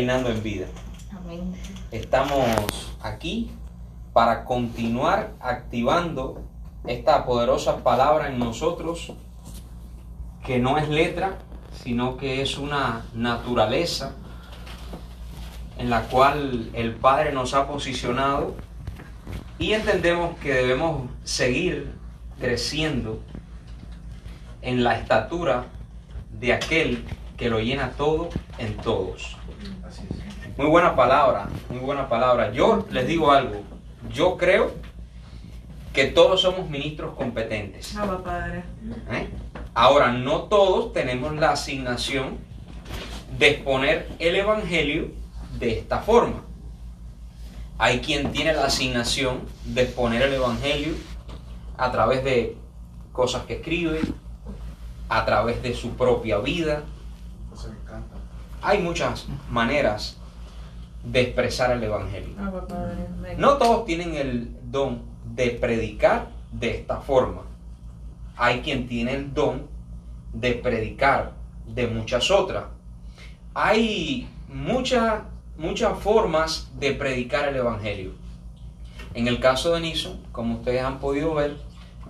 Reinando en vida. Amén. Estamos aquí para continuar activando esta poderosa palabra en nosotros, que no es letra, sino que es una naturaleza en la cual el Padre nos ha posicionado, y entendemos que debemos seguir creciendo en la estatura de aquel que lo llena todo en todos. Así es. Muy buena palabra, muy buena palabra. Yo les digo algo, yo creo que todos somos ministros competentes. Abba, Padre. Ahora, no todos tenemos la asignación de exponer el Evangelio de esta forma. Hay quien tiene la asignación de exponer el Evangelio a través de cosas que escribe, a través de su propia vida. Eso me encanta. Hay muchas maneras de expresar el Evangelio. Abba, Padre. Amén. No todos tienen el don de predicar de esta forma. Hay quien tiene el don de predicar de muchas otras. Hay muchas formas de predicar el Evangelio. En el caso de Nison, como ustedes han podido ver,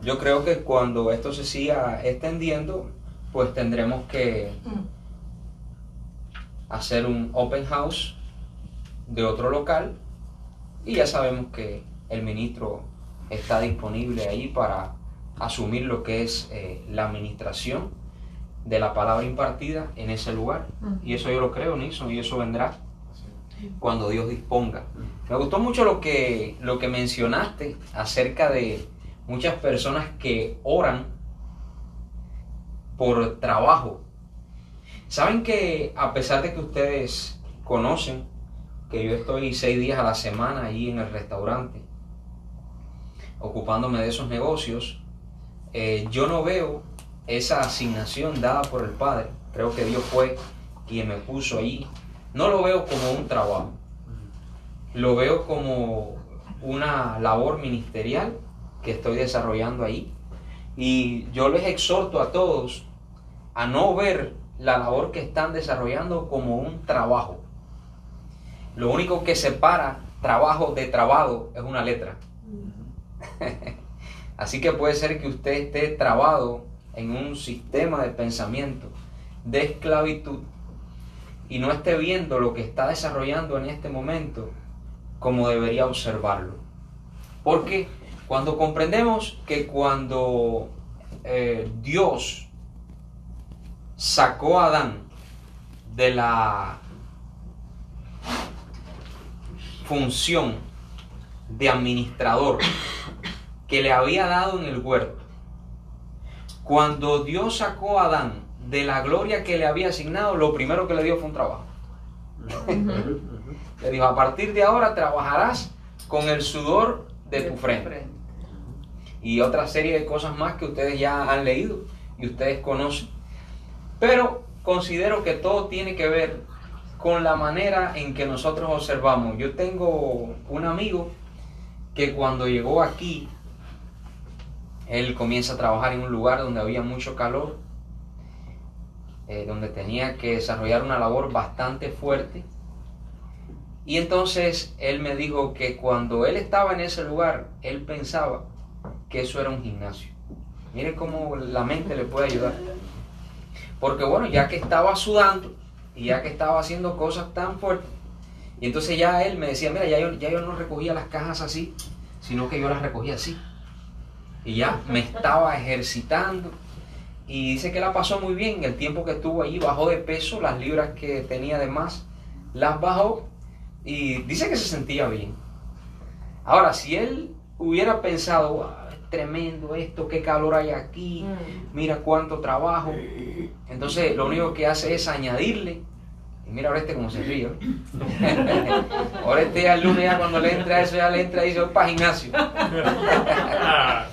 yo creo que cuando esto se siga extendiendo, pues tendremos que hacer un open house de otro local, y ya sabemos que el ministro está disponible ahí para asumir lo que es la administración de la palabra impartida en ese lugar. Y eso yo lo creo, Nison, y eso vendrá cuando Dios disponga. Me gustó mucho lo que mencionaste acerca de muchas personas que oran por trabajo. Saben que a pesar de que ustedes conocen que yo estoy 6 días a la semana allí en el restaurante ocupándome de esos negocios, yo no veo esa asignación dada por el Padre. Creo que Dios fue quien me puso allí. No lo veo como un trabajo, lo veo como una labor ministerial que estoy desarrollando ahí. Y yo les exhorto a todos a no ver la labor que están desarrollando como un trabajo. Lo único que separa trabajo de trabado es una letra. Así que puede ser que usted esté trabado en un sistema de pensamiento de esclavitud y no esté viendo lo que está desarrollando en este momento como debería observarlo. Porque cuando comprendemos que cuando Dios sacó a Adán de la función de administrador que le había dado en el huerto, cuando Dios sacó a Adán de la gloria que le había asignado, lo primero que le dio fue un trabajo. Le dijo: a partir de ahora trabajarás con el sudor de tu frente. Y otra serie de cosas más que ustedes ya han leído y ustedes conocen. Pero considero que todo tiene que ver con la manera en que nosotros observamos. Yo tengo un amigo que cuando llegó aquí, él comienza a trabajar en un lugar donde había mucho calor, donde tenía que desarrollar una labor bastante fuerte. Y entonces él me dijo que cuando él estaba en ese lugar, él pensaba que eso era un gimnasio. Mire cómo la mente le puede ayudar. Porque bueno, ya que estaba sudando y ya que estaba haciendo cosas tan fuertes, y entonces ya él me decía: mira, ya yo no recogía las cajas así, sino que yo las recogía así. Y ya me estaba ejercitando. Y dice que la pasó muy bien. El tiempo que estuvo allí bajó de peso, las libras que tenía de más las bajó, y dice que se sentía bien. Ahora, si él hubiera pensado: wow, es tremendo esto, qué calor hay aquí, mira cuánto trabajo, entonces lo único que hace es añadirle. Y mira ahora como se ríe, ¿eh? Ahora ya el lunes, ya cuando le entra eso, ya le entra y dice: voy para gimnasio.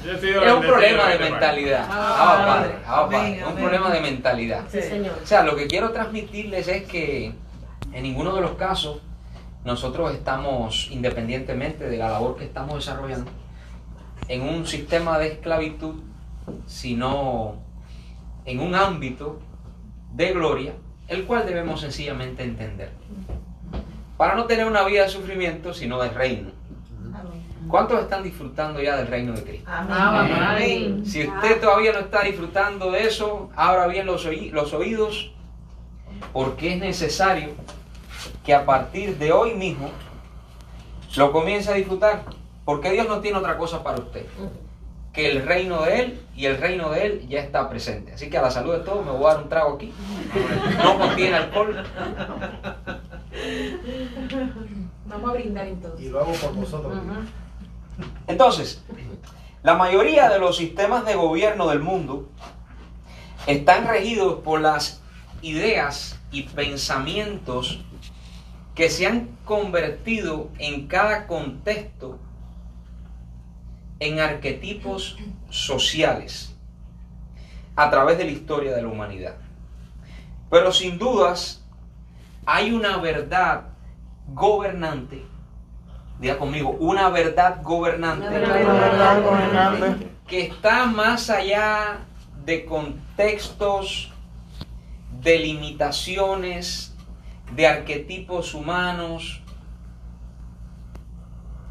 Es un problema de mentalidad. Padre, es un problema de mentalidad. Sí, Señor. O sea, lo que quiero transmitirles es que en ninguno de los casos nosotros estamos, independientemente de la labor que estamos desarrollando, en un sistema de esclavitud, sino en un ámbito de gloria, el cual debemos sencillamente entender. para no tener una vida de sufrimiento, sino de reino. ¿Cuántos están disfrutando ya del reino de Cristo? Amén. Si usted todavía no está disfrutando de eso, abra bien los oídos, porque es necesario que a partir de hoy mismo lo comience a disfrutar, porque Dios no tiene otra cosa para usted que el reino de Él, y el reino de Él ya está presente. Así que a la salud de todos me voy a dar un trago aquí. No contiene alcohol. Vamos a brindar entonces. Y lo hago por vosotros. Entonces, la mayoría de los sistemas de gobierno del mundo están regidos por las ideas y pensamientos que se han convertido en cada contexto en arquetipos sociales a través de la historia de la humanidad. Pero sin dudas hay una verdad gobernante. Diga conmigo, una verdad gobernante, que está más allá de contextos, de limitaciones, de arquetipos humanos.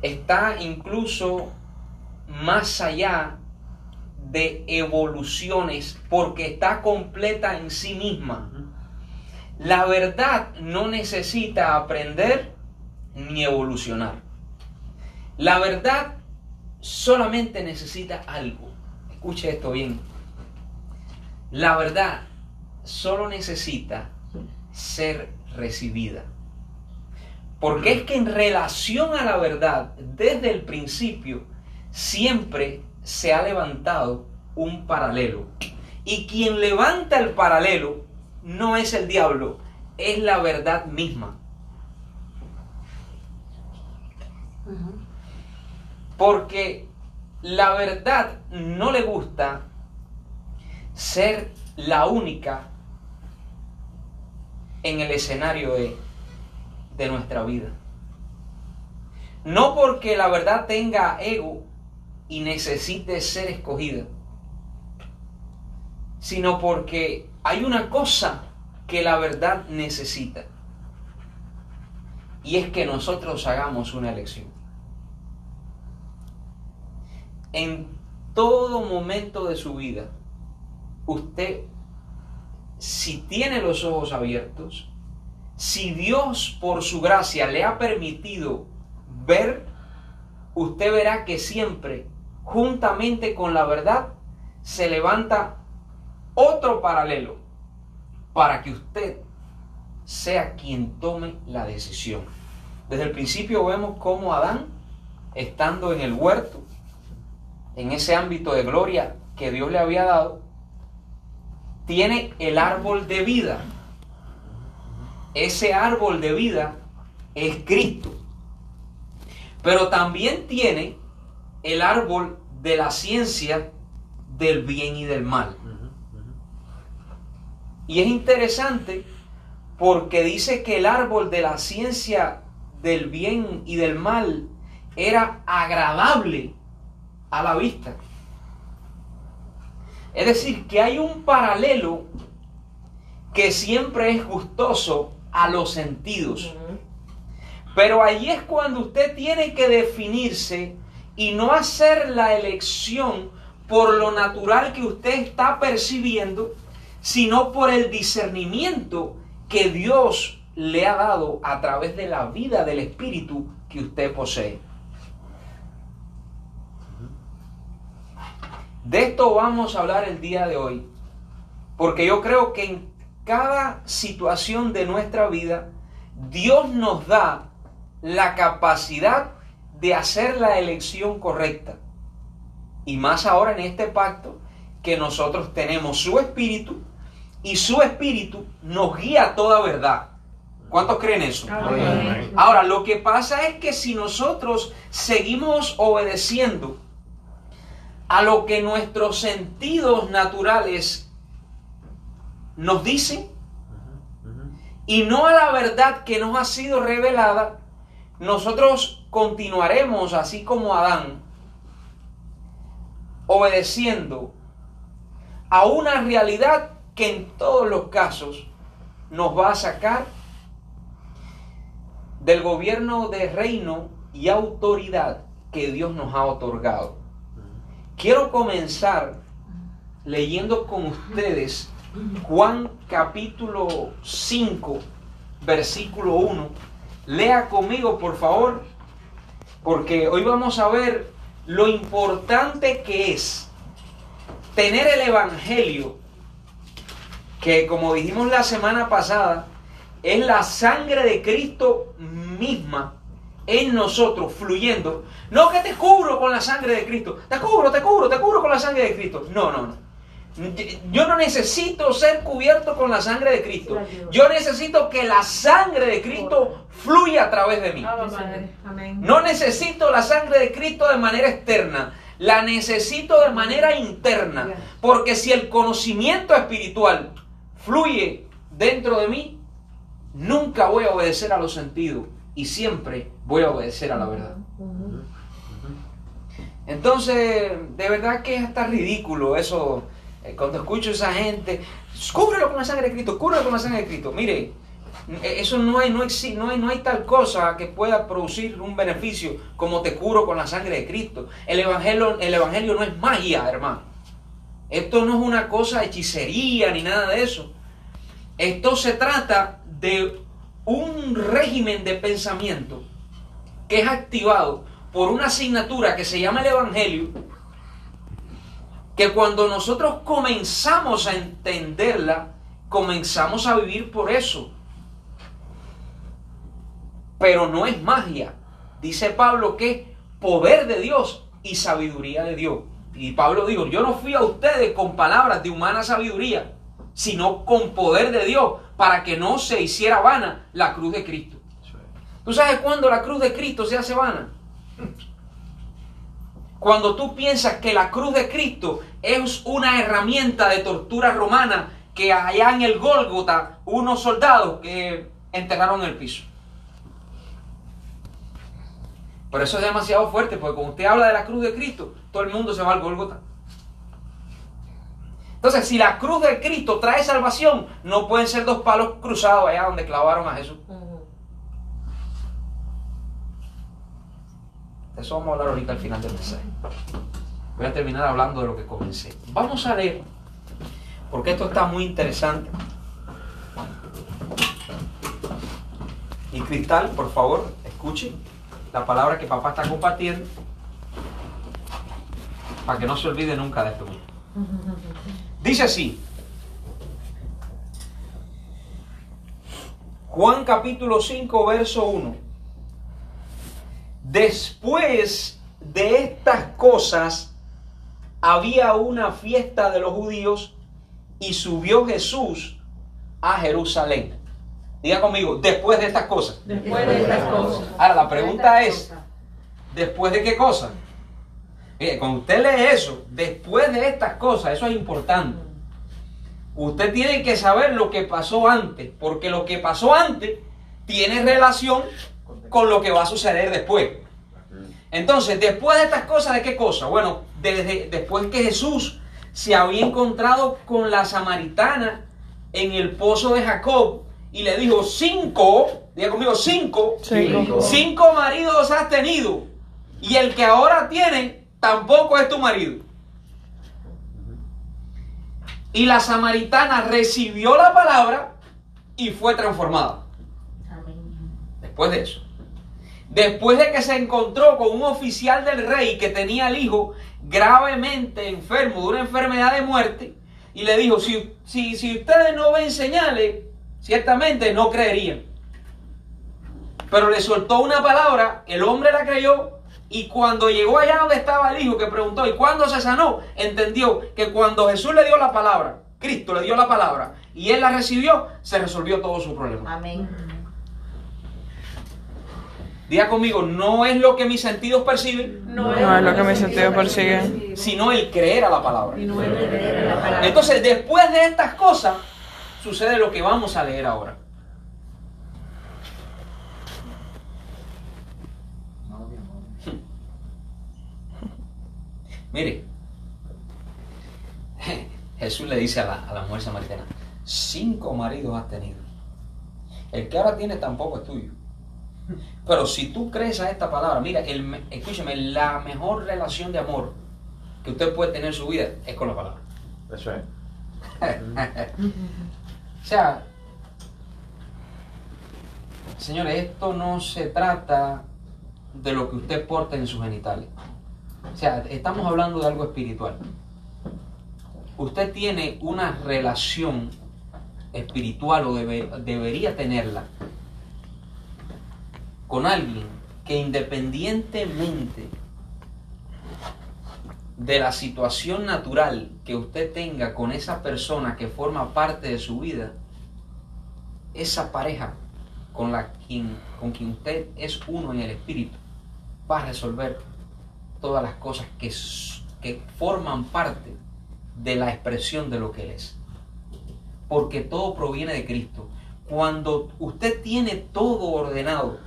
Está incluso más allá de evoluciones, porque está completa en sí misma. La verdad no necesita aprender ni evolucionar. La verdad solamente necesita algo. Escuche esto bien. La verdad solo necesita ser recibida. Porque es que en relación a la verdad, desde el principio, siempre se ha levantado un paralelo. Y quien levanta el paralelo no es el diablo, es la verdad misma. Porque la verdad no le gusta ser la única en el escenario de nuestra vida. No porque la verdad tenga ego y necesite ser escogida, sino porque hay una cosa que la verdad necesita, y es que nosotros hagamos una elección. En todo momento de su vida, usted, si tiene los ojos abiertos, si Dios por su gracia le ha permitido ver, usted verá que siempre, juntamente con la verdad, se levanta otro paralelo para que usted sea quien tome la decisión. Desde el principio vemos cómo Adán, estando en el huerto, en ese ámbito de gloria que Dios le había dado, tiene el árbol de vida. Ese árbol de vida es Cristo. Pero también tiene el árbol de la ciencia del bien y del mal. Y es interesante porque dice que el árbol de la ciencia del bien y del mal era agradable a la vista. Es decir, que hay un paralelo que siempre es gustoso a los sentidos. Pero allí es cuando usted tiene que definirse y no hacer la elección por lo natural que usted está percibiendo, sino por el discernimiento que Dios le ha dado a través de la vida del Espíritu que usted posee. De esto vamos a hablar el día de hoy, porque yo creo que en cada situación de nuestra vida, Dios nos da la capacidad de hacer la elección correcta. Y más ahora en este pacto, que nosotros tenemos su Espíritu, y su Espíritu nos guía a toda verdad. ¿Cuántos creen eso? Amén. Ahora, lo que pasa es que si nosotros seguimos obedeciendo a lo que nuestros sentidos naturales nos dicen y no a la verdad que nos ha sido revelada, nosotros continuaremos así como Adán, obedeciendo a una realidad que en todos los casos nos va a sacar del gobierno de reino y autoridad que Dios nos ha otorgado. Quiero comenzar leyendo con ustedes Juan capítulo 5, versículo 1. Lea conmigo, por favor, porque hoy vamos a ver lo importante que es tener el Evangelio, que como dijimos la semana pasada, es la sangre de Cristo misma en nosotros, fluyendo. No que te cubro con la sangre de Cristo, te cubro con la sangre de Cristo. No. Yo no necesito ser cubierto con la sangre de Cristo. Yo necesito que la sangre de Cristo fluya a través de mí. Amén. No necesito la sangre de Cristo de manera externa, la necesito de manera interna. Porque si el conocimiento espiritual fluye dentro de mí, nunca voy a obedecer a los sentidos y siempre voy a obedecer a la verdad. Entonces, de verdad que es hasta ridículo eso. Cuando escucho a esa gente, cúbrelo con la sangre de Cristo, cúbrelo con la sangre de Cristo. Mire, eso no hay tal cosa que pueda producir un beneficio como te cubro con la sangre de Cristo. El evangelio no es magia, hermano. Esto no es una cosa de hechicería ni nada de eso. Esto se trata de un régimen de pensamiento que es activado por una asignatura que se llama el Evangelio, que cuando nosotros comenzamos a entenderla, comenzamos a vivir por eso. Pero no es magia. Dice Pablo que es poder de Dios y sabiduría de Dios. Y Pablo dijo, yo no fui a ustedes con palabras de humana sabiduría, sino con poder de Dios, para que no se hiciera vana la cruz de Cristo. ¿Tú sabes cuándo la cruz de Cristo se hace vana? Cuando tú piensas que la cruz de Cristo es una herramienta de tortura romana que allá en el Gólgota unos soldados que enterraron en el piso. Pero eso es demasiado fuerte, porque cuando usted habla de la cruz de Cristo, todo el mundo se va al Gólgota. Entonces, si la cruz de Cristo trae salvación, no pueden ser dos palos cruzados allá donde clavaron a Jesús. De eso vamos a hablar ahorita al final del mensaje. Voy a terminar hablando de lo que comencé. Vamos a leer, porque esto está muy interesante. Y Cristal, por favor, escuche la palabra que papá está compartiendo, para que no se olvide nunca de esto. Dice así, Juan capítulo 5, verso 1. Después de estas cosas, había una fiesta de los judíos y subió Jesús a Jerusalén. Diga conmigo, después de estas cosas. Después de estas cosas. Ahora la pregunta es, ¿después de qué cosa? Mire, cuando usted lee eso, después de estas cosas, eso es importante. Usted tiene que saber lo que pasó antes, porque lo que pasó antes tiene relación con lo que va a suceder después. Entonces, después de estas cosas, ¿de qué cosa? Bueno, después que Jesús se había encontrado con la samaritana en el pozo de Jacob y le dijo, diga conmigo, cinco maridos has tenido y el que ahora tiene tampoco es tu marido. Y la samaritana recibió la palabra y fue transformada. Después de eso. Después de que se encontró con un oficial del rey que tenía al hijo gravemente enfermo de una enfermedad de muerte, y le dijo, si ustedes no ven señales, ciertamente no creerían. Pero le soltó una palabra, el hombre la creyó, y cuando llegó allá donde estaba el hijo, que preguntó, ¿y cuándo se sanó? Entendió que cuando Jesús le dio la palabra, Cristo le dio la palabra, y él la recibió, se resolvió todo su problema. Amén. Diga conmigo, no es lo que mis sentidos perciben, No es lo que mis sentidos persiguen, sino el creer a la palabra. Y no es creer en la palabra. Entonces, después de estas cosas, sucede lo que vamos a leer ahora. Mire, Jesús le dice a la mujer samaritana, 5 maridos has tenido. El que ahora tienes tampoco es tuyo. Pero si tú crees a esta palabra, mira, escúchame, la mejor relación de amor que usted puede tener en su vida es con la palabra. That's right. O sea, señores, esto no se trata de lo que usted porta en sus genitales. O sea, estamos hablando de algo espiritual. Usted tiene una relación espiritual o debería tenerla con alguien que, independientemente de la situación natural que usted tenga con esa persona que forma parte de su vida, esa pareja con quien usted es uno en el espíritu va a resolver todas las cosas que forman parte de la expresión de lo que Él es. Porque todo proviene de Cristo. Cuando usted tiene todo ordenado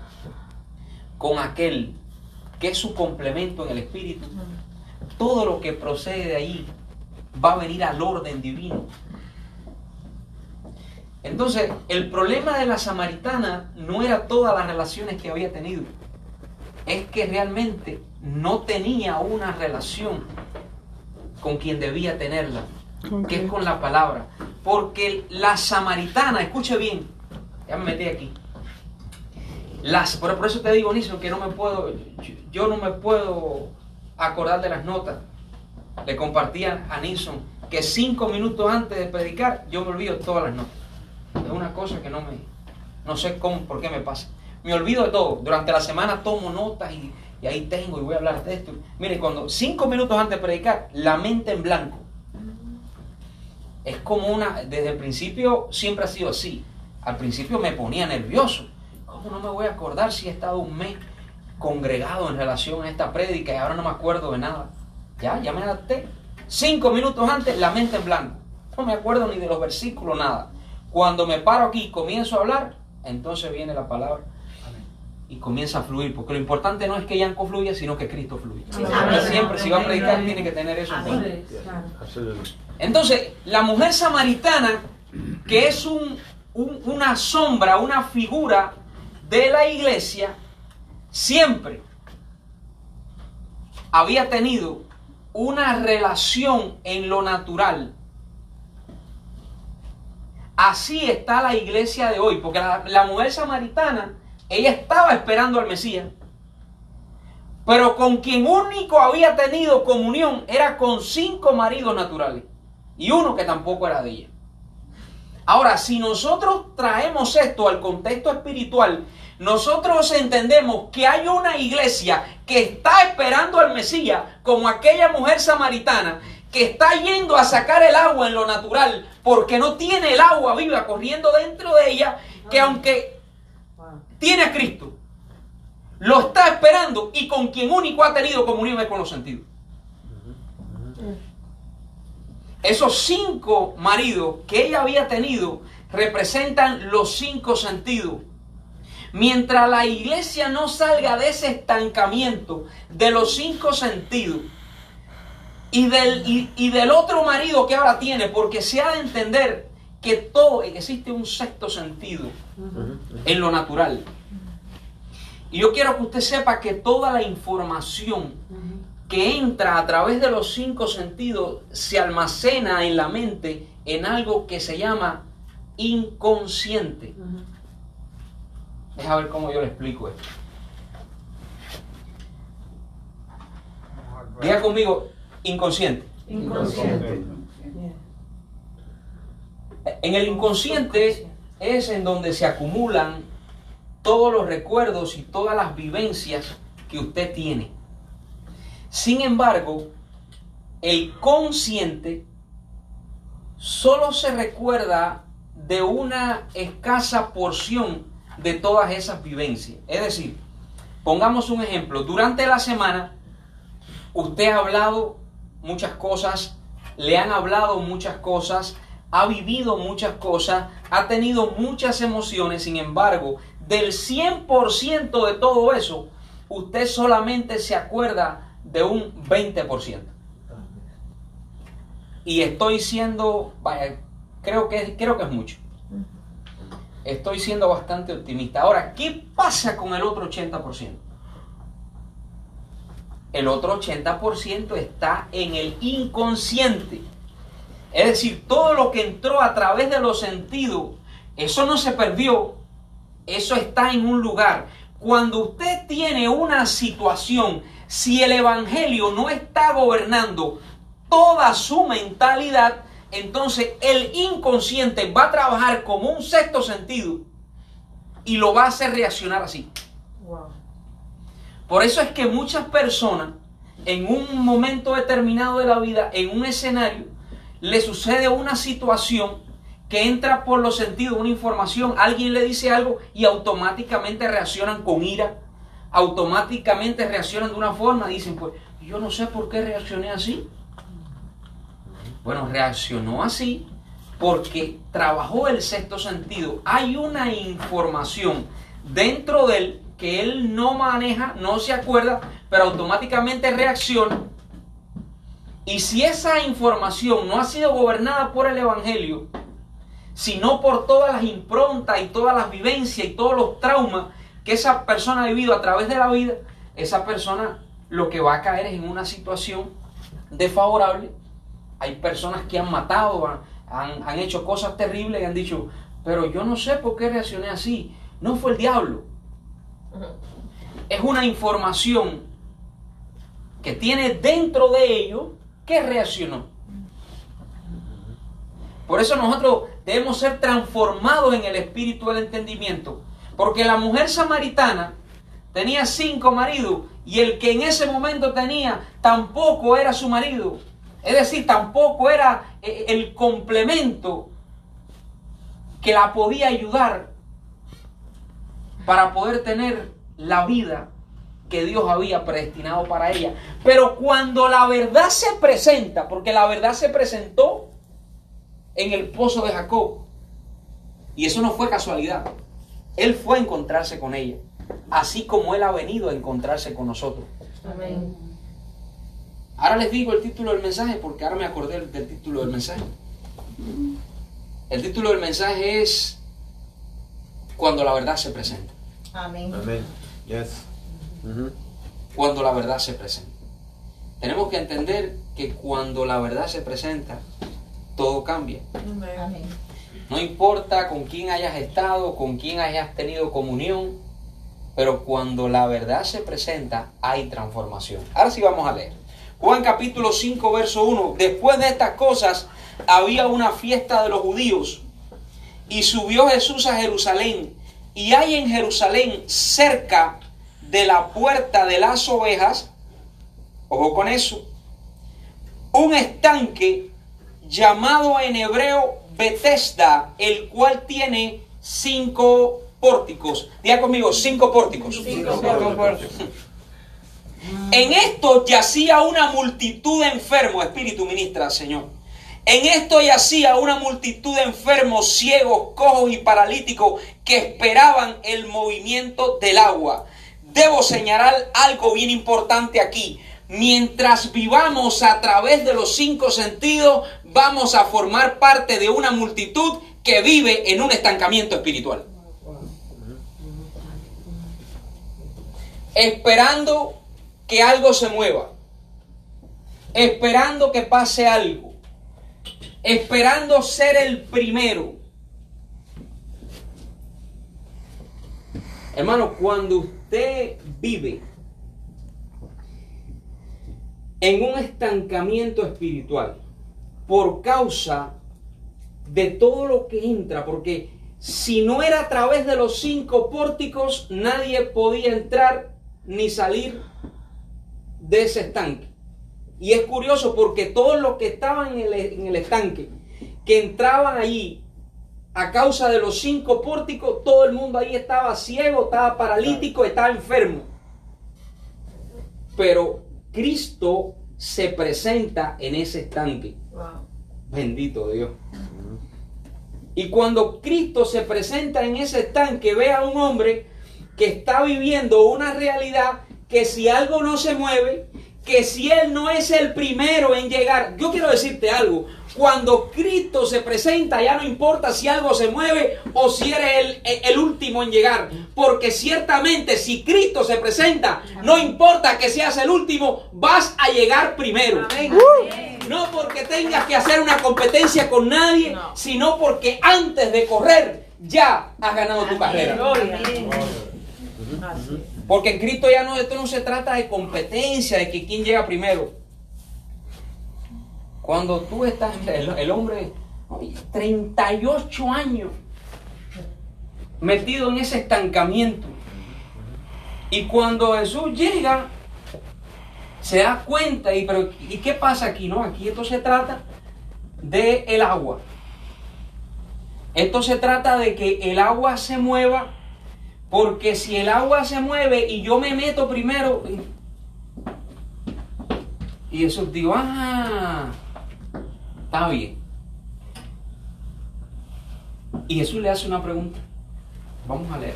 con aquel que es su complemento en el espíritu, todo lo que procede de ahí va a venir al orden divino. Entonces, el problema de la samaritana no era todas las relaciones que había tenido, es que realmente no tenía una relación con quien debía tenerla, que es con la palabra. Porque la samaritana, escuche bien, ya me metí aquí. Por eso te digo, Nilson, que yo no me puedo acordar de las notas. Le compartía a Nilson que 5 minutos antes de predicar yo me olvido todas las notas. Es una cosa que no sé por qué me pasa. Me olvido de todo. Durante la semana tomo notas y ahí tengo y voy a hablar de esto. Mire, cuando 5 minutos antes de predicar, la mente en blanco. Es como desde el principio siempre ha sido así. Al principio me ponía nervioso. ¿Cómo no me voy a acordar si he estado un mes congregado en relación a esta prédica y ahora no me acuerdo de nada? Ya me adapté. 5 minutos antes, la mente en blanco. No me acuerdo ni de los versículos, nada. Cuando me paro aquí y comienzo a hablar, entonces viene la palabra y comienza a fluir. Porque lo importante no es que Yanko fluya, sino que Cristo fluya. Y siempre, si va a predicar, tiene que tener eso en cuenta. Entonces, la mujer samaritana, que es una sombra, una figura de la iglesia, siempre había tenido una relación en lo natural. Así está la iglesia de hoy, porque la mujer samaritana, ella estaba esperando al Mesías, pero con quien único había tenido comunión era con 5 maridos naturales y uno que tampoco era de ella. Ahora, si nosotros traemos esto al contexto espiritual, nosotros entendemos que hay una iglesia que está esperando al Mesías, como aquella mujer samaritana que está yendo a sacar el agua en lo natural porque no tiene el agua viva corriendo dentro de ella, que aunque tiene a Cristo, lo está esperando y con quien único ha tenido comunión es con los sentidos. Esos 5 maridos que ella había tenido representan los 5 sentidos. Mientras la iglesia no salga de ese estancamiento de los 5 sentidos y del otro marido que ahora tiene, porque se ha de entender que existe un 6º sentido en lo natural. Y yo quiero que usted sepa que toda la información que entra a través de los 5 sentidos se almacena en la mente en algo que se llama inconsciente. Deja ver cómo yo le explico esto. Diga conmigo, inconsciente. Inconsciente. En el inconsciente es en donde se acumulan todos los recuerdos y todas las vivencias que usted tiene. Sin embargo, el consciente solo se recuerda de una escasa porción de todas esas vivencias. Es decir, pongamos un ejemplo. Durante la semana, usted ha hablado muchas cosas, le han hablado muchas cosas, ha vivido muchas cosas, ha tenido muchas emociones. Sin embargo, del 100% de todo eso, usted solamente se acuerda de un 20%. Y estoy siendo, creo que es mucho. Estoy siendo bastante optimista. Ahora, ¿qué pasa con el otro 80%? El otro 80% está en el inconsciente. Es decir, todo lo que entró a través de los sentidos, eso no se perdió, eso está en un lugar. Cuando usted tiene una situación, si el evangelio no está gobernando toda su mentalidad, entonces el inconsciente va a trabajar como un sexto sentido y lo va a hacer reaccionar así. Wow. Por eso es que muchas personas en un momento determinado de la vida, en un escenario, le sucede una situación que entra por los sentidos, una información, alguien le dice algo y automáticamente reaccionan con ira, automáticamente reaccionan de una forma, dicen, pues yo no sé por qué reaccioné así. Bueno, reaccionó así porque trabajó el sexto sentido. Hay una información dentro de él que él no maneja, no se acuerda, pero automáticamente reacciona. Y si esa información no ha sido gobernada por el evangelio, sino por todas las improntas y todas las vivencias y todos los traumas que esa persona ha vivido a través de la vida, esa persona lo que va a caer es en una situación desfavorable. Hay personas que han matado, han hecho cosas terribles y han dicho, pero yo no sé por qué reaccioné así, no fue el diablo. Es una información que tiene dentro de ello que reaccionó. Por eso nosotros debemos ser transformados en el espíritu del entendimiento. Porque la mujer samaritana tenía 5 maridos y el que en ese momento tenía tampoco era su marido. Es decir, tampoco era el complemento que la podía ayudar para poder tener la vida que Dios había predestinado para ella. Pero cuando la verdad se presenta, porque la verdad se presentó en el pozo de Jacob, y eso no fue casualidad, Él fue a encontrarse con ella, así como Él ha venido a encontrarse con nosotros. Amén. Ahora les digo el título del mensaje, porque ahora me acordé del título del mensaje. El título del mensaje es Cuando la verdad se presenta. Amén. Amén. Yes. Cuando la verdad se presenta. Tenemos que entender que cuando la verdad se presenta, todo cambia. Amén. No importa con quién hayas estado, con quién hayas tenido comunión, pero cuando la verdad se presenta, hay transformación. Ahora sí vamos a leer. Juan capítulo 5, verso 1. Después de estas cosas, había una fiesta de los judíos, y subió Jesús a Jerusalén, y hay en Jerusalén, cerca de la puerta de las ovejas, ojo con eso, un estanque llamado en hebreo Betesda, el cual tiene 5 pórticos. Diga conmigo, 5 pórticos. 5 pórticos. En esto yacía una multitud de enfermos, Espíritu ministra, Señor. En esto yacía una multitud de enfermos, ciegos, cojos y paralíticos que esperaban el movimiento del agua. Debo señalar algo bien importante aquí. Mientras vivamos a través de los 5 sentidos, vamos a formar parte de una multitud que vive en un estancamiento espiritual. Esperando que algo se mueva. Esperando que pase algo. Esperando ser el primero. Hermano, cuando usted vive en un estancamiento espiritual por causa de todo lo que entra, porque si no era a través de los 5 pórticos, nadie podía entrar ni salir de ese estanque. Y es curioso porque todos los que estaban en el estanque, que entraban allí a causa de los 5 pórticos, todo el mundo ahí estaba ciego, estaba paralítico, estaba enfermo. Pero Cristo se presenta en ese estanque. Wow. Bendito Dios. Y cuando Cristo se presenta en ese estanque, ve a un hombre que está viviendo una realidad que si algo no se mueve, que si Él no es el primero en llegar, yo quiero decirte algo, cuando Cristo se presenta ya no importa si algo se mueve o si eres el último en llegar, porque ciertamente si Cristo se presenta, no importa que seas el último, vas a llegar primero. Amén. No porque tengas que hacer una competencia con nadie, sino porque antes de correr ya has ganado tu carrera. Amén. Porque en Cristo ya no, esto no se trata de competencia, de que quién llega primero. Cuando tú estás, el hombre, 38 años metido en ese estancamiento. Y cuando Jesús llega, se da cuenta, ¿y qué pasa aquí? No, aquí esto se trata del agua. Esto se trata de que el agua se mueva, porque si el agua se mueve y yo me meto primero, y Jesús dijo, está bien. Y Jesús le hace una pregunta. Vamos a leer.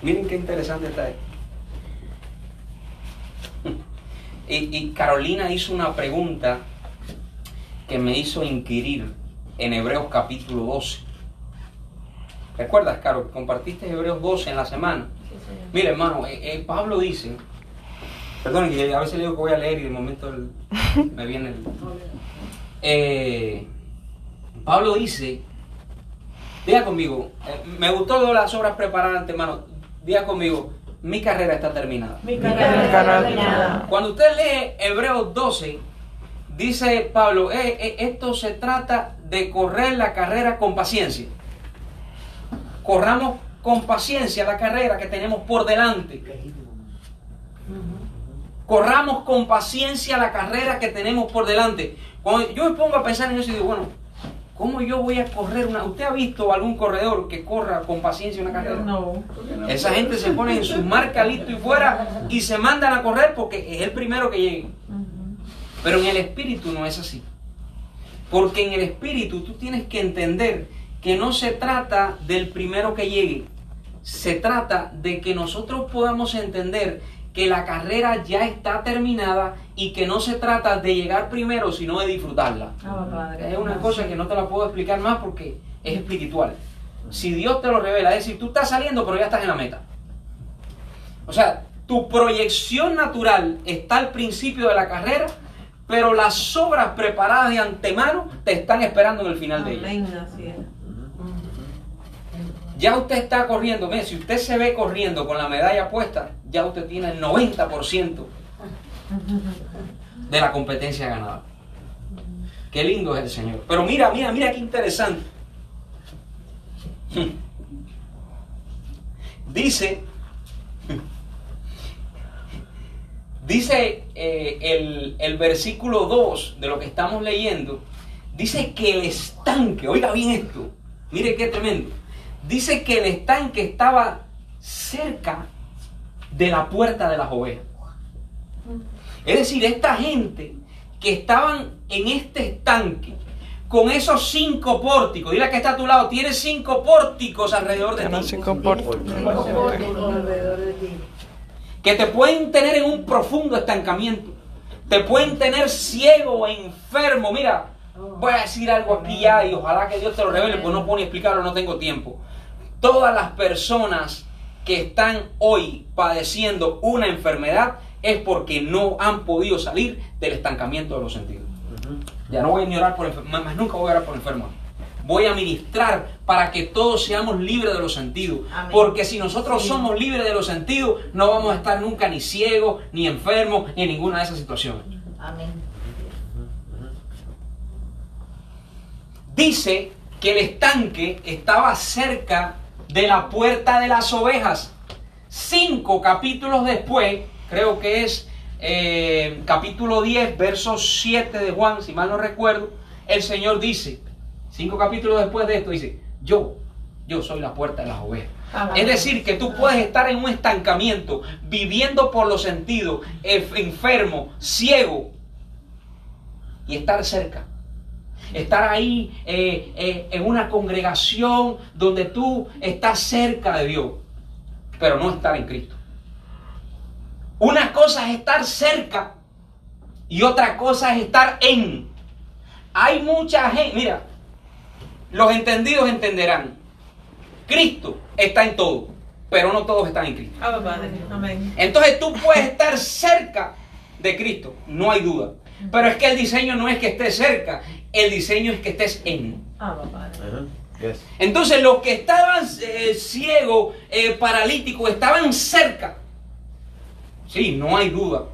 Miren qué interesante está esto. Y Carolina hizo una pregunta que me hizo inquirir en Hebreos capítulo 12. ¿Recuerdas, Caro? Compartiste Hebreos 12 en la semana. Mira, hermano, Pablo dice, perdón, que a veces le digo que voy a leer y de momento me viene Pablo dice, diga conmigo, me gustó de las obras preparadas antemano, diga conmigo, mi carrera está terminada. Mi carrera está terminada. Cuando usted lee Hebreos 12, dice Pablo, esto se trata de correr la carrera con paciencia. Corramos con paciencia la carrera que tenemos por delante. Corramos con paciencia la carrera que tenemos por delante. Cuando yo me pongo a pensar en eso y digo, bueno, ¿cómo yo voy a correr una? ¿Usted ha visto algún corredor que corra con paciencia una carrera? No. Esa gente se pone en su marca listo y fuera y se mandan a correr porque es el primero que llegue. Pero en el espíritu no es así. Porque en el espíritu tú tienes que entender que no se trata del primero que llegue. Se trata de que nosotros podamos entender que la carrera ya está terminada y que no se trata de llegar primero, sino de disfrutarla. Es una cosa que no te la puedo explicar más porque es espiritual. Si Dios te lo revela, es decir, tú estás saliendo pero ya estás en la meta. O sea, tu proyección natural está al principio de la carrera, pero las obras preparadas de antemano te están esperando en el final de ella. Amén, así es. Ya usted está corriendo, mire, si usted se ve corriendo con la medalla puesta, ya usted tiene el 90% de la competencia ganada. Qué lindo es el Señor. Pero mira qué interesante. Dice el versículo 2 de lo que estamos leyendo, dice que el estanque, oiga bien esto, mire qué tremendo. Dice que el estanque estaba cerca de la puerta de las ovejas. Es decir, esta gente que estaban en este estanque, con esos 5 pórticos, dile que está a tu lado, tiene 5 pórticos alrededor de ti. 5 pórticos. Que te pueden tener en un profundo estancamiento. Te pueden tener ciego o enfermo. Mira, voy a decir algo aquí ya y ojalá que Dios te lo revele, pues no puedo ni explicarlo, no tengo tiempo. Todas las personas que están hoy padeciendo una enfermedad es porque no han podido salir del estancamiento de los sentidos. Ya no voy a ni orar por enfermos, más nunca voy a orar por enfermos. Voy a ministrar para que todos seamos libres de los sentidos. Amén. Porque si nosotros somos libres de los sentidos, no vamos a estar nunca ni ciegos, ni enfermos, ni en ninguna de esas situaciones. Amén. Dice que el estanque estaba cerca de la puerta de las ovejas. 5 capítulos después, creo que es capítulo 10, verso 7 de Juan, si mal no recuerdo, el Señor dice, 5 capítulos después de esto, dice, yo soy la puerta de las ovejas. Amén. Es decir, que tú puedes estar en un estancamiento, viviendo por los sentidos, enfermo, ciego, y estar cerca. Estar ahí en una congregación donde tú estás cerca de Dios, pero no estar en Cristo. Una cosa es estar cerca y otra cosa es estar en. Hay mucha gente, mira, los entendidos entenderán. Cristo está en todo, pero no todos están en Cristo. Abba, Padre. Amén. Entonces tú puedes estar cerca de Cristo, no hay duda. Pero es que el diseño no es que estés cerca, el diseño es que estés en. Abba, Padre. Yes. Entonces los que estaban ciegos, paralíticos, estaban cerca. Sí, no hay duda.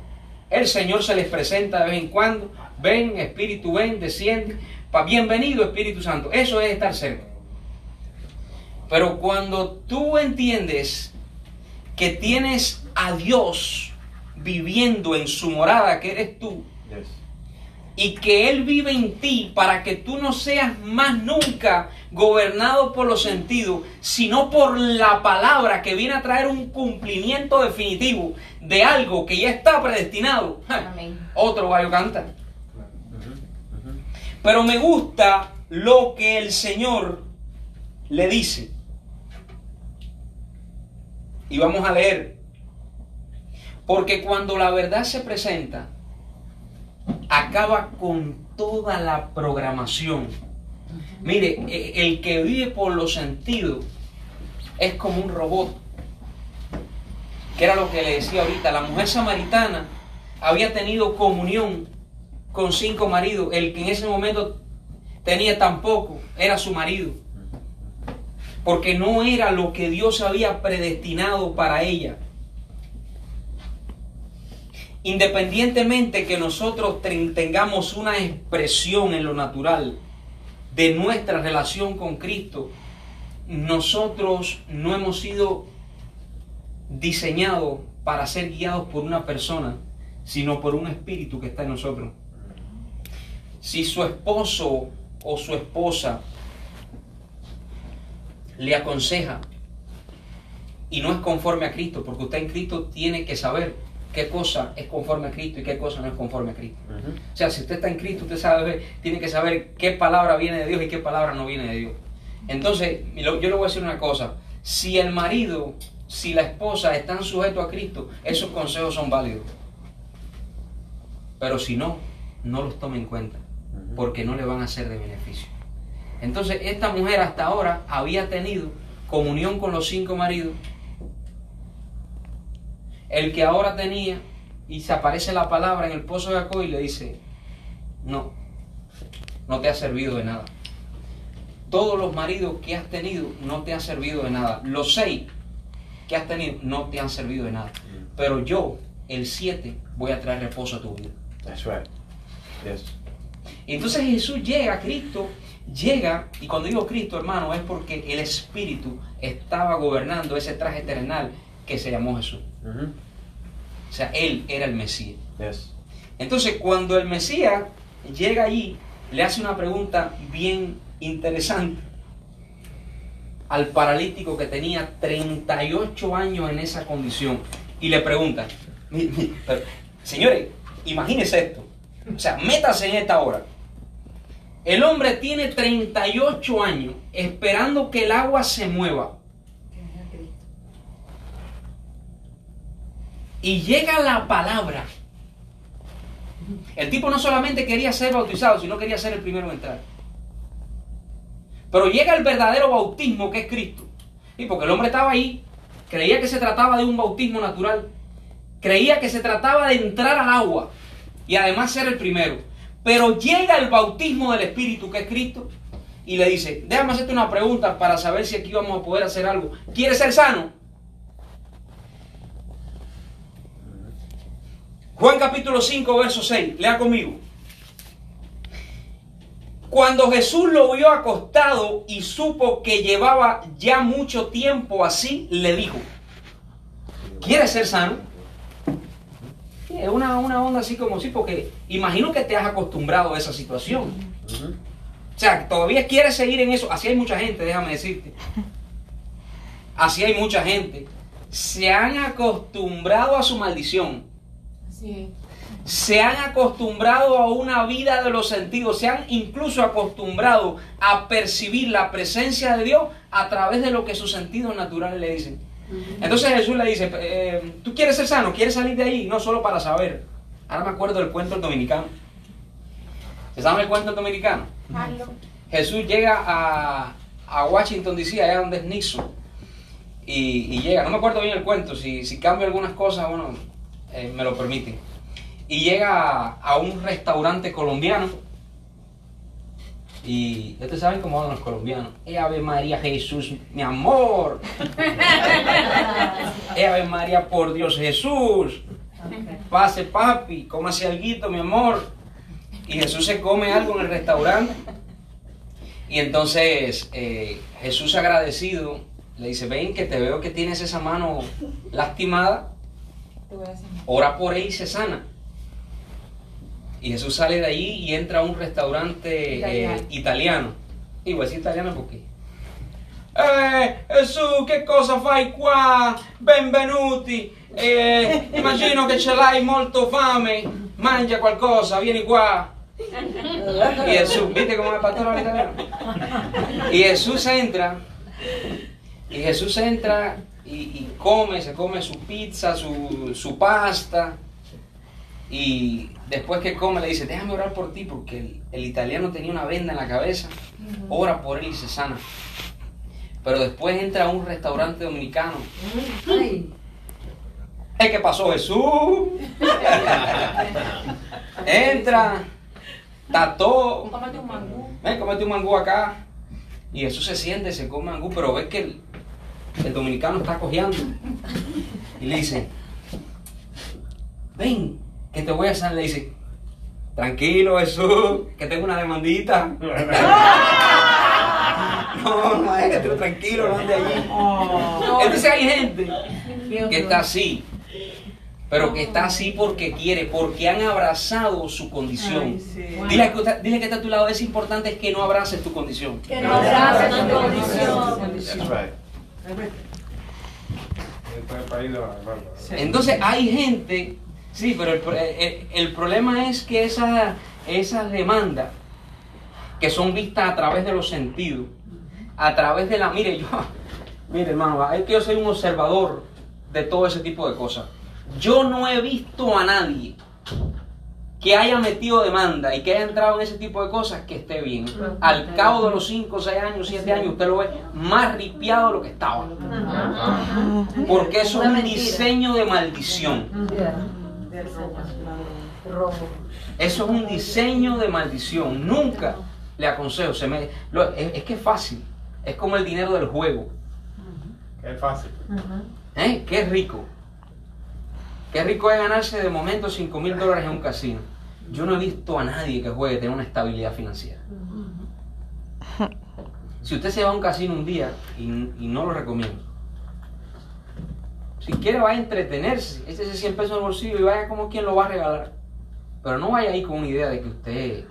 El Señor se les presenta de vez en cuando. Ven, Espíritu, ven, desciende. Bienvenido, Espíritu Santo. Eso es estar cerca. Pero cuando tú entiendes que tienes a Dios viviendo en su morada, que eres tú, Yes. y que Él vive en ti para que tú no seas más nunca gobernado por los sentidos, sino por la palabra que viene a traer un cumplimiento definitivo de algo que ya está predestinado. Amén. Otro gallo canta. Pero me gusta lo que el Señor le dice. Y vamos a leer. Porque cuando la verdad se presenta, acaba con toda la programación. Mire, el que vive por los sentidos es como un robot. Que era lo que le decía ahorita. La mujer samaritana había tenido comunión con 5 maridos. El que en ese momento tenía tampoco era su marido. Porque no era lo que Dios había predestinado para ella. Independientemente que nosotros tengamos una expresión en lo natural de nuestra relación con Cristo, nosotros no hemos sido diseñados para ser guiados por una persona, sino por un espíritu que está en nosotros. Si su esposo o su esposa le aconseja y no es conforme a Cristo, porque usted en Cristo tiene que saber qué cosa es conforme a Cristo y qué cosa no es conforme a Cristo. O sea, si usted está en Cristo, usted tiene que saber qué palabra viene de Dios y qué palabra no viene de Dios. Entonces, yo le voy a decir una cosa. Si el marido, si la esposa están sujetos a Cristo, esos consejos son válidos. Pero si no, no los tome en cuenta, porque no le van a ser de beneficio. Entonces, esta mujer hasta ahora había tenido comunión con los 5 maridos. El que ahora tenía, y se aparece la palabra en el pozo de Jacob y le dice, no te ha servido de nada. Todos los maridos que has tenido no te han servido de nada. Los 6 que has tenido no te han servido de nada. Pero yo, el 7, voy a traer reposo a tu vida. That's right. Yes. Y entonces Jesús llega, Cristo llega, y cuando digo Cristo, hermano, es porque el Espíritu estaba gobernando ese traje terrenal que se llamó Jesús. O sea, Él era el Mesías. Yes. Entonces, cuando el Mesías llega allí, le hace una pregunta bien interesante al paralítico que tenía 38 años en esa condición. Y le pregunta, señores, imagínense esto. O sea, métase en esta hora. El hombre tiene 38 años esperando que el agua se mueva. Y llega la palabra. El tipo no solamente quería ser bautizado, sino quería ser el primero en entrar. Pero llega el verdadero bautismo, que es Cristo. Y porque el hombre estaba ahí, creía que se trataba de un bautismo natural. Creía que se trataba de entrar al agua y además ser el primero. Pero llega el bautismo del Espíritu, que es Cristo, y le dice, déjame hacerte una pregunta para saber si aquí vamos a poder hacer algo. ¿Quieres ser sano? Juan capítulo 5, verso 6. Lea conmigo. Cuando Jesús lo vio acostado y supo que llevaba ya mucho tiempo así, le dijo, ¿quieres ser sano? Sí, es una onda así como sí, porque imagino que te has acostumbrado a esa situación. O sea, todavía quieres seguir en eso. Así hay mucha gente, déjame decirte. Así hay mucha gente. Se han acostumbrado a su maldición. Sí. Se han acostumbrado a una vida de los sentidos, se han incluso acostumbrado a percibir la presencia de Dios a través de lo que sus sentidos naturales le dicen. Entonces Jesús le dice, ¿tú quieres ser sano? ¿Quieres salir de ahí? No solo para saber. Ahora me acuerdo del cuento del dominicano. ¿Se sabe el cuento del dominicano? Jesús llega a Washington DC, allá donde es Nixon. Y llega, no me acuerdo bien el cuento, si cambio algunas cosas, bueno, me lo permiten. Y llega a un restaurante colombiano. Y ustedes saben cómo hablan los colombianos. Ave María Jesús, mi amor. Ave María por Dios Jesús. Pase papi, cómase alguito, mi amor. Y Jesús se come algo en el restaurante. Y entonces Jesús agradecido le dice, ven que te veo que tienes esa mano lastimada. Ora por él y se sana. Y Jesús sale de allí y entra a un restaurante italiano. Y voy a decir italiano porque... Jesús, che cosa fai qua? Benvenuti. Immagino che ce l'hai molto fame. Mangia qualcosa, vieni qua. Y Jesús, ¿viste cómo me pasó el italiano? Y Jesús entra. Y come, se come su pizza, su pasta. Y después que come le dice, déjame orar por ti, porque el italiano tenía una venda en la cabeza. Ora por él y se sana. Pero después entra a un restaurante dominicano. ¿Qué pasó, Jesús? Entra, tató. Cómete un mangú. Cómete un mangú acá. Y Jesús se siente, se come mangú, pero ve que el dominicano está cojeando. Y le dice, ven, que te voy a sanar. Le dice, tranquilo Jesús, que tengo una demandita. No, déjate tranquilo, no ande allí. Entonces hay gente que está así, pero que está así porque quiere, porque han abrazado su condición. Ay, sí. Dile que está a tu lado, es importante que no abraces tu condición. Que no abraces tu condición. That's right. Entonces hay gente, sí, pero el problema es que esas demandas que son vistas a través de los sentidos, a través de la... Mire hermano, es que yo soy un observador de todo ese tipo de cosas. Yo no he visto a nadie que haya metido demanda y que haya entrado en ese tipo de cosas que esté bien. Al cabo de los 5, 6 años, 7 años, usted lo ve más ripiado de lo que estaba. Porque eso es un diseño de maldición. Eso es un diseño de maldición. Nunca le aconsejo. Es que es fácil. Es como el dinero del juego. Es fácil. Qué rico. Qué rico es ganarse de momento $5,000 en un casino. Yo no he visto a nadie que juegue tener una estabilidad financiera. Si usted se va a un casino un día, y no lo recomiendo, si quiere vaya a entretenerse, échese 100 pesos en el bolsillo y vaya como quien lo va a regalar. Pero no vaya ahí con una idea de que usted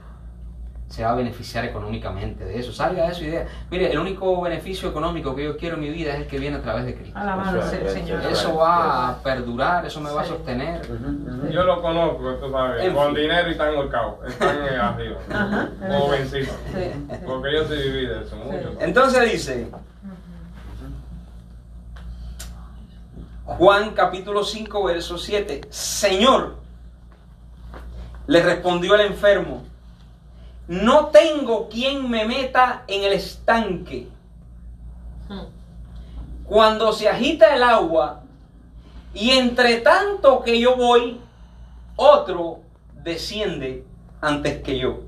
se va a beneficiar económicamente de eso. Salga de esa idea. Mire, el único beneficio económico que yo quiero en mi vida es el que viene a través de Cristo. Alabado sea el Señor. Eso va a perdurar, eso me va a sostener. Yo lo conozco, tú sabes, con dinero y están ahorcados, están arriba, como vencidos. Porque yo sí viví de eso mucho. Entonces dice, Juan capítulo 5, verso 7, Señor, le respondió el enfermo, no tengo quien me meta en el estanque. Cuando se agita el agua y entre tanto que yo voy, otro desciende antes que yo.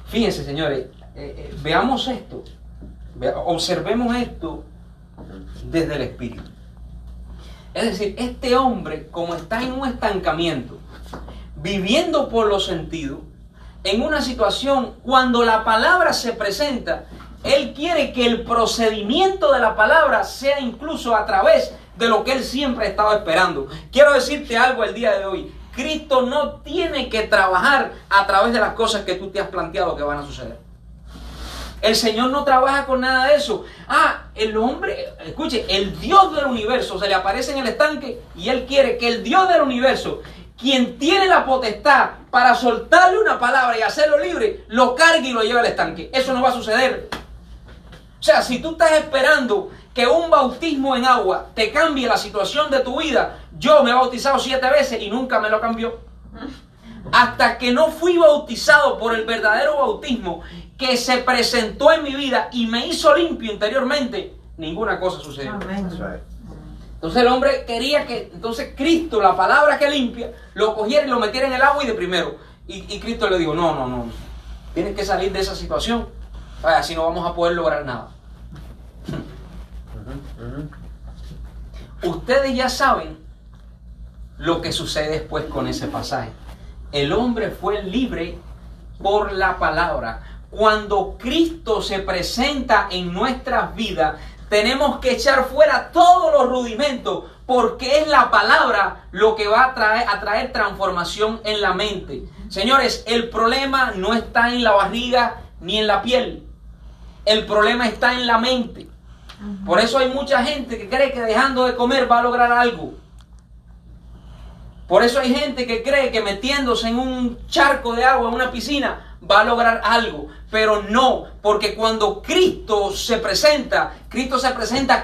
Fíjense, señores, veamos esto, observemos esto desde el Espíritu. Es decir, este hombre, como está en un estancamiento, viviendo por los sentidos, en una situación, cuando la palabra se presenta, él quiere que el procedimiento de la palabra sea incluso a través de lo que él siempre ha estado esperando. Quiero decirte algo el día de hoy. Cristo no tiene que trabajar a través de las cosas que tú te has planteado que van a suceder. El Señor no trabaja con nada de eso. El hombre, escuche, el Dios del universo se le aparece en el estanque y él quiere que el Dios del universo, quien tiene la potestad para soltarle una palabra y hacerlo libre, lo cargue y lo lleve al estanque. Eso no va a suceder. O sea, si tú estás esperando que un bautismo en agua te cambie la situación de tu vida. Yo me he bautizado 7 veces y nunca me lo cambió. Hasta que no fui bautizado por el verdadero bautismo que se presentó en mi vida y me hizo limpio interiormente, ninguna cosa sucedió. Entonces el hombre quería que entonces Cristo, la palabra que limpia, lo cogiera y lo metiera en el agua y de primero. Y Cristo le dijo, no, tienes que salir de esa situación, así no vamos a poder lograr nada. Ustedes ya saben lo que sucede después con ese pasaje. El hombre fue libre por la palabra. Cuando Cristo se presenta en nuestras vidas, tenemos que echar fuera todos los rudimentos, porque es la palabra lo que va a traer transformación en la mente. Señores, el problema no está en la barriga ni en la piel. El problema está en la mente. Por eso hay mucha gente que cree que dejando de comer va a lograr algo. Por eso hay gente que cree que metiéndose en un charco de agua, en una piscina, va a lograr algo. Pero no, porque cuando Cristo se presenta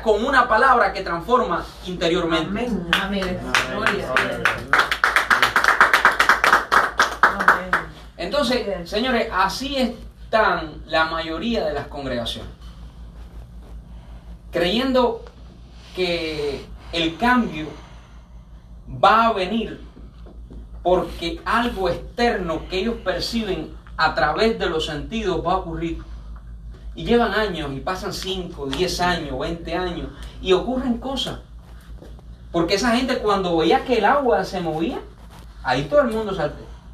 con una palabra que transforma interiormente. Amén. Amén. Gloria. Entonces, señores, así están la mayoría de las congregaciones. Creyendo que el cambio va a venir porque algo externo que ellos perciben a través de los sentidos va a ocurrir. Y llevan años y pasan 5, 10 años, 20 años y ocurren cosas. Porque esa gente cuando veía que el agua se movía, ahí todo el mundo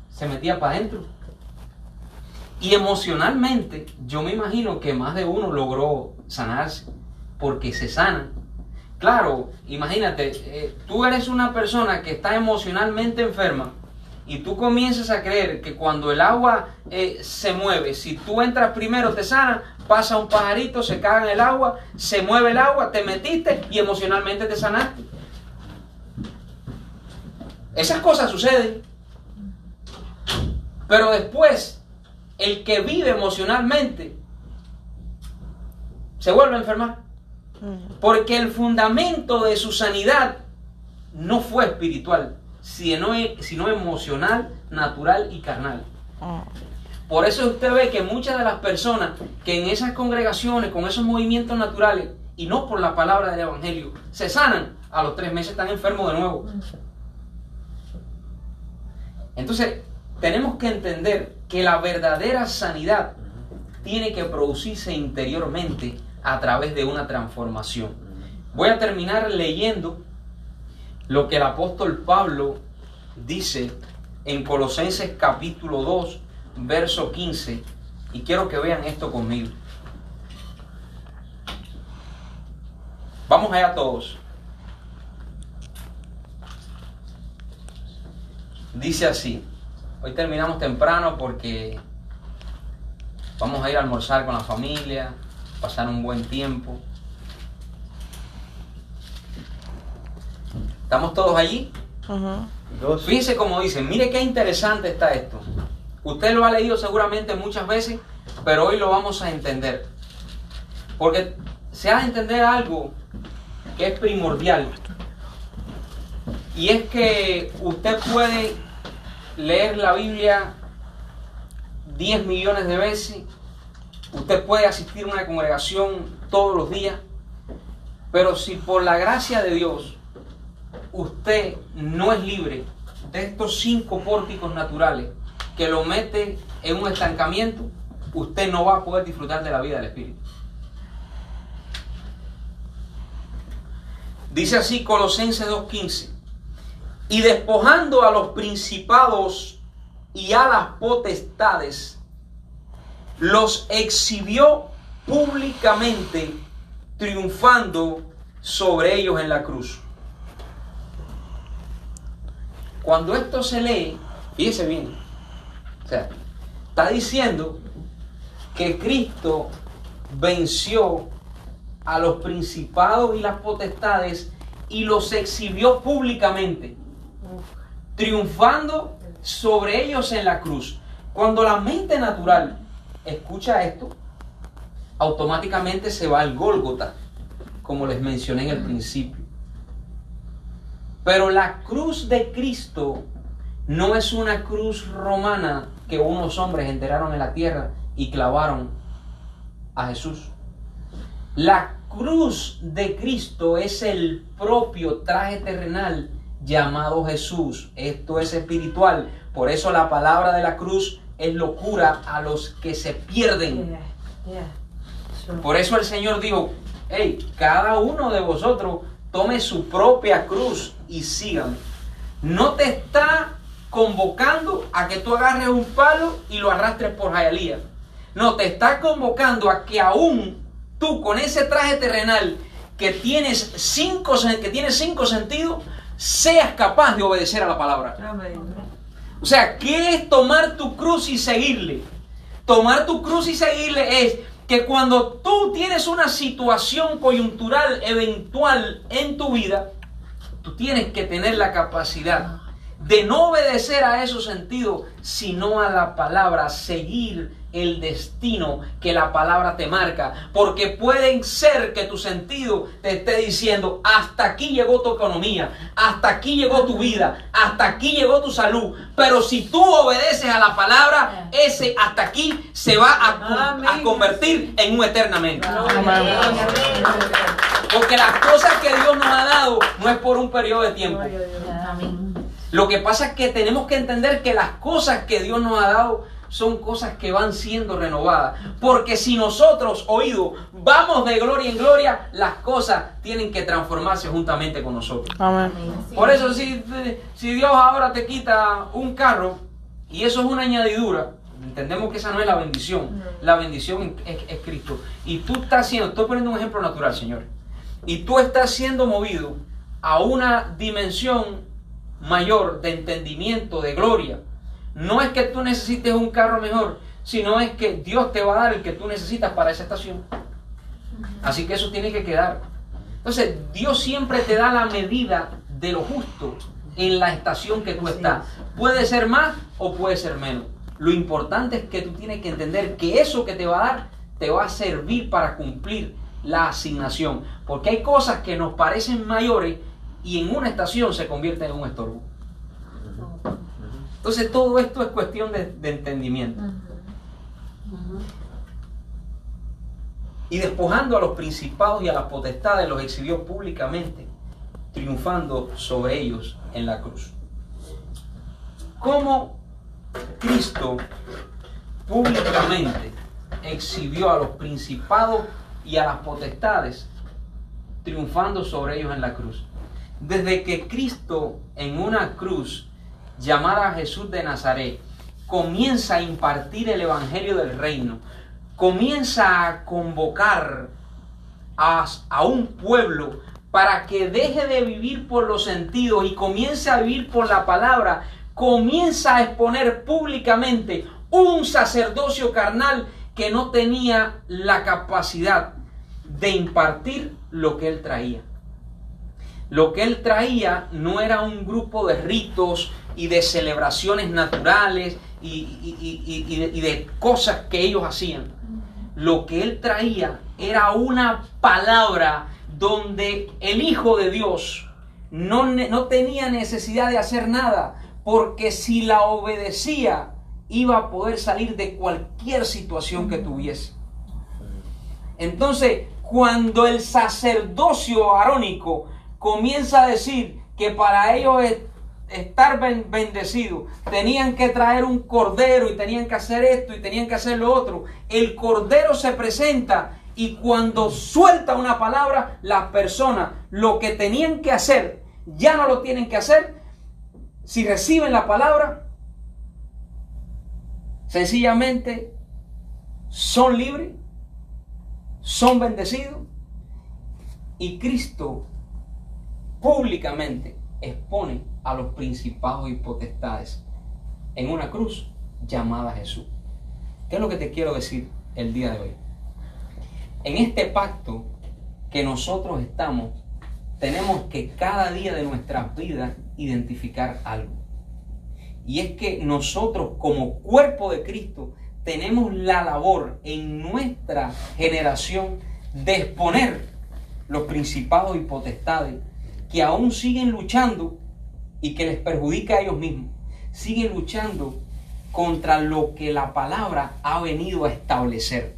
se metía para adentro. Y emocionalmente, yo me imagino que más de uno logró sanarse, porque se sanan. Claro, imagínate, tú eres una persona que está emocionalmente enferma y tú comienzas a creer que cuando el agua se mueve, si tú entras primero te sana, pasa un pajarito, se caga en el agua, se mueve el agua, te metiste y emocionalmente te sanaste. Esas cosas suceden. Pero después, el que vive emocionalmente se vuelve a enfermar. Porque el fundamento de su sanidad no fue espiritual, sino emocional, natural y carnal. Por eso usted ve que muchas de las personas que en esas congregaciones, con esos movimientos naturales, y no por la palabra del Evangelio, se sanan, a los 3 meses están enfermos de nuevo. Entonces, tenemos que entender que la verdadera sanidad tiene que producirse interiormente a través de una transformación. Voy a terminar leyendo lo que el apóstol Pablo dice en Colosenses capítulo 2, verso 15, y quiero que vean esto conmigo. Vamos allá todos. Dice así. Hoy terminamos temprano porque vamos a ir a almorzar con la familia, pasar un buen tiempo. ¿Estamos todos allí? Fíjense cómo dicen, mire qué interesante está esto. Usted lo ha leído seguramente muchas veces, pero hoy lo vamos a entender. Porque se ha de entender algo que es primordial. Y es que usted puede leer la Biblia 10 millones de veces. Usted puede asistir a una congregación todos los días, pero si por la gracia de Dios usted no es libre de estos 5 pórticos naturales que lo mete en un estancamiento, usted no va a poder disfrutar de la vida del Espíritu. Dice así Colosenses 2:15: y despojando a los principados y a las potestades, los exhibió públicamente, triunfando sobre ellos en la cruz. Cuando esto se lee, fíjese bien, o sea, está diciendo que Cristo venció a los principados y las potestades y los exhibió públicamente, triunfando sobre ellos en la cruz. Cuando la mente natural escucha esto, automáticamente se va al Gólgota. como les mencioné en el principio. Pero la cruz de Cristo no es una cruz romana que unos hombres enterraron en la tierra y clavaron a Jesús. La cruz de Cristo es el propio traje terrenal llamado Jesús. Esto es espiritual. Por eso la palabra de la cruz es locura a los que se pierden. Por eso el Señor dijo, hey, cada uno de vosotros tome su propia cruz y síganme. No te está convocando a que tú agarres un palo y lo arrastres por Hialeah. No, te está convocando a que aún tú con ese traje terrenal que tiene cinco sentidos, seas capaz de obedecer a la palabra. O sea, ¿qué es tomar tu cruz y seguirle? Tomar tu cruz y seguirle es que cuando tú tienes una situación coyuntural eventual en tu vida, tú tienes que tener la capacidad de no obedecer a esos sentidos, sino a la palabra, seguir el destino que la palabra te marca. Porque pueden ser que tu sentido te esté diciendo, hasta aquí llegó tu economía, hasta aquí llegó tu vida, hasta aquí llegó tu salud. Pero si tú obedeces a la palabra, ese hasta aquí se va a convertir en un eternamente. Porque las cosas que Dios nos ha dado no es por un periodo de tiempo. Lo que pasa es que tenemos que entender que las cosas que Dios nos ha dado son cosas que van siendo renovadas. Porque si nosotros, oído, vamos de gloria en gloria, las cosas tienen que transformarse juntamente con nosotros. Amén. Por eso si Dios ahora te quita un carro y eso es una añadidura, entendemos que esa no es la bendición. La bendición es Cristo. Y tú estoy poniendo un ejemplo natural, Señor. Y tú estás siendo movido a una dimensión mayor de entendimiento, de gloria. No es que tú necesites un carro mejor, sino es que Dios te va a dar el que tú necesitas para esa estación. Así que eso tiene que quedar. Entonces, Dios siempre te da la medida de lo justo en la estación que tú estás. Puede ser más o puede ser menos. Lo importante es que tú tienes que entender que eso que te va a dar te va a servir para cumplir la asignación. Porque hay cosas que nos parecen mayores y en una estación se convierte en un estorbo. Entonces todo esto es cuestión de entendimiento. Y despojando a los principados y a las potestades, los exhibió públicamente, triunfando sobre ellos en la cruz. ¿Cómo Cristo públicamente exhibió a los principados y a las potestades, triunfando sobre ellos en la cruz? Desde que Cristo en una cruz llamada Jesús de Nazaret comienza a impartir el evangelio del reino, comienza a convocar a un pueblo para que deje de vivir por los sentidos y comience a vivir por la palabra, comienza a exponer públicamente un sacerdocio carnal que no tenía la capacidad de impartir lo que él traía. Lo que él traía no era un grupo de ritos y de celebraciones naturales y de cosas que ellos hacían. Lo que él traía era una palabra donde el Hijo de Dios no tenía necesidad de hacer nada, porque si la obedecía iba a poder salir de cualquier situación que tuviese. Entonces, cuando el sacerdocio arónico comienza a decir que para ellos estar bendecidos tenían que traer un cordero y tenían que hacer esto y tenían que hacer lo otro, el cordero se presenta y cuando suelta una palabra, las personas lo que tenían que hacer ya no lo tienen que hacer. Si reciben la palabra, sencillamente son libres, son bendecidos, y Cristo públicamente expone a los principados y potestades en una cruz llamada Jesús. ¿Qué es lo que te quiero decir el día de hoy? En este pacto que nosotros estamos, tenemos que cada día de nuestras vidas identificar algo. Y es que nosotros como cuerpo de Cristo tenemos la labor en nuestra generación de exponer los principados y potestades, que aún siguen luchando y que les perjudica a ellos mismos, siguen luchando contra lo que la palabra ha venido a establecer.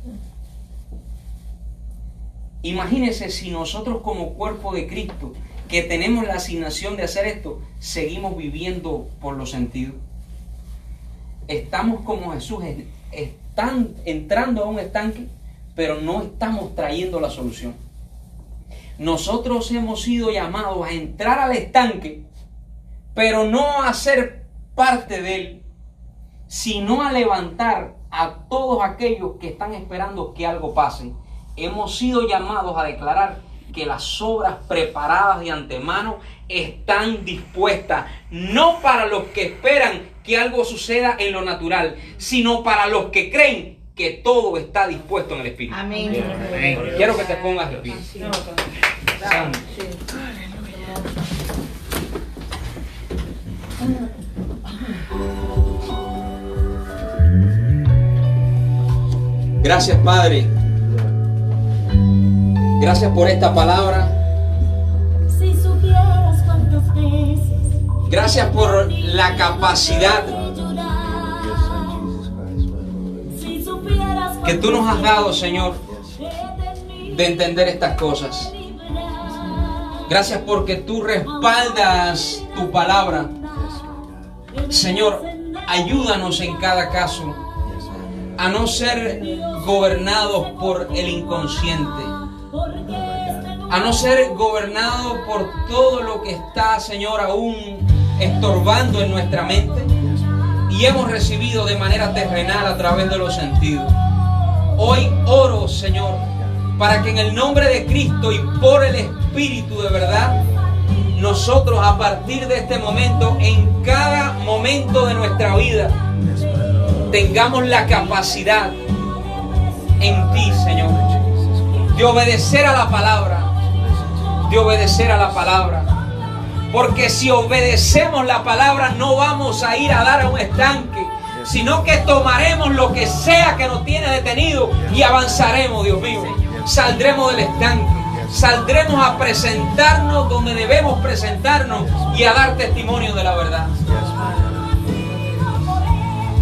Imagínense si nosotros como cuerpo de Cristo, que tenemos la asignación de hacer esto, seguimos viviendo por los sentidos. Estamos como Jesús, están entrando a un estanque, pero no estamos trayendo la solución. Nosotros hemos sido llamados a entrar al estanque, pero no a ser parte de él, sino a levantar a todos aquellos que están esperando que algo pase. Hemos sido llamados a declarar que las obras preparadas de antemano están dispuestas, no para los que esperan que algo suceda en lo natural, sino para los que creen que todo está dispuesto en el Espíritu. Amén. Quiero que te pongas de pie. Santo. Gracias, Padre. Gracias por esta palabra. Gracias por la capacidad que tú nos has dado, Señor, de entender estas cosas. Gracias porque tú respaldas tu palabra. Señor, ayúdanos en cada caso a no ser gobernados por el inconsciente, a no ser gobernados por todo lo que está, Señor, aún estorbando en nuestra mente y hemos recibido de manera terrenal a través de los sentidos. Hoy oro, Señor, para que en el nombre de Cristo y por el Espíritu de verdad, nosotros a partir de este momento, en cada momento de nuestra vida, tengamos la capacidad en ti, Señor, de obedecer a la palabra, de obedecer a la palabra. Porque si obedecemos la palabra no vamos a ir a dar a un estanque, sino que tomaremos lo que sea que nos tiene detenido y avanzaremos, Dios mío. Saldremos del estanque, saldremos a presentarnos donde debemos presentarnos y a dar testimonio de la verdad.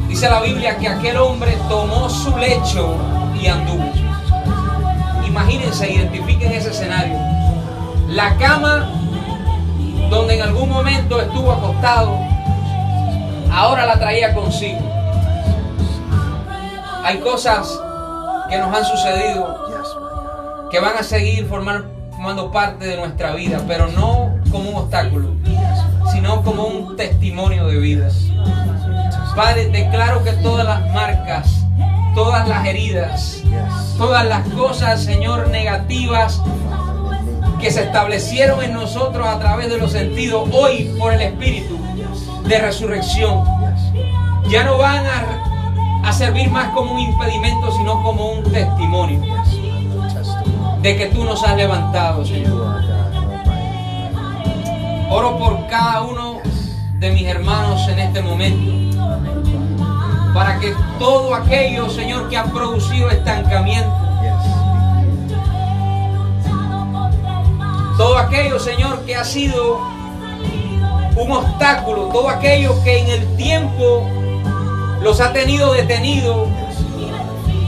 Dice la Biblia que aquel hombre tomó su lecho y anduvo. Imagínense, identifiquen ese escenario. La cama donde en algún momento estuvo acostado, ahora la traía consigo. Hay cosas que nos han sucedido que van a seguir formando parte de nuestra vida, pero no como un obstáculo, sino como un testimonio de vida. Padre, declaro que todas las marcas, todas las heridas, todas las cosas, Señor, negativas que se establecieron en nosotros a través de los sentidos, hoy por el Espíritu de resurrección, ya no van a servir más como un impedimento, sino como un testimonio de que tú nos has levantado, Señor. Oro por cada uno de mis hermanos en este momento, para que todo aquello, Señor, que ha producido estancamiento, todo aquello, Señor, que ha sido un obstáculo, todo aquello que en el tiempo los ha tenido detenidos,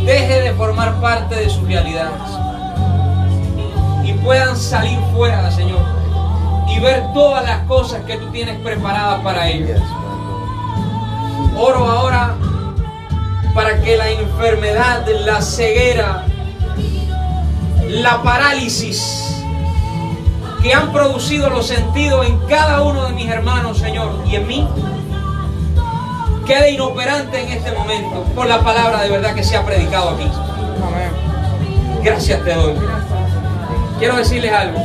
deje de formar parte de su realidad y puedan salir fuera, Señor, y ver todas las cosas que tú tienes preparadas para ellos. Oro ahora para que la enfermedad, la ceguera, la parálisis que han producido los sentidos en cada uno de mis hermanos, Señor, y en mí, quede inoperante en este momento por la palabra de verdad que se ha predicado aquí. Amén. Gracias te doy. Quiero decirles algo.